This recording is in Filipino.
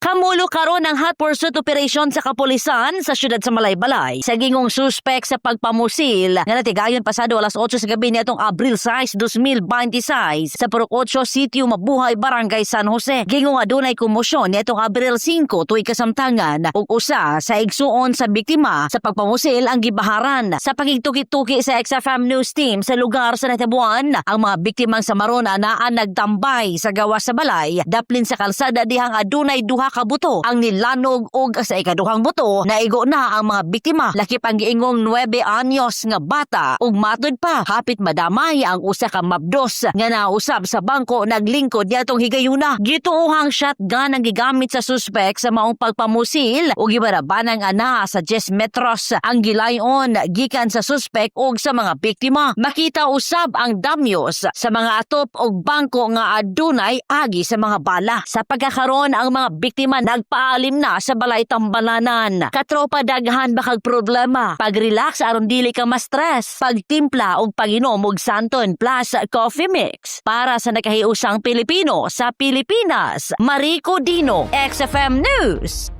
Kamulo karon ang hot pursuit operation sa kapulisan sa syudad sa Malaybalay sa gingong suspek sa pagpamusil nga natigayon pasado alas 8 sa gabi niadtong Abril 6, 2026 sa Purok 8 Sitio Mabuhay, Barangay San Jose. Gingong adunay komosyon niadtong Abril 5 tuig kasamtangan ug usa sa igsuon sa biktima sa pagpamusil ang gibaharan. Sa pagigtuki-tuki sa XFM News Team sa lugar sa natabuan, ang mga biktimang Samarona naa nagtambay sa gawas sa balay daplin sa kalsada dihang adunay duha ka buto ang nilanog ug sa ikaduhang buto naigo na ang mga biktima. Lakip ang giingong 9 anyos nga bata ug matud pa hapit madamay ang usa ka mabdos nga nausab sa bangko naglingkod niadtong higayuna. Gituohang shotgun ang gigamit sa suspek sa maong pagpamusil ug gibarabanang ana sa 10 metros ang gilayon gikan sa suspek ug sa mga biktima. Makita usab ang damyos sa mga atop ug bangko nga adunay agi sa mga bala. Sa pagkakaron ang mga biktima nagpaalim na sa balay tambalanan. Katropa daghan bakag problema. Pag-relax aron dili ka ma-stress. Pagtimpla og pag-inom og Santon plus coffee mix. Para sa nakahiusang Pilipino sa Pilipinas, Marico Dino, XFM News.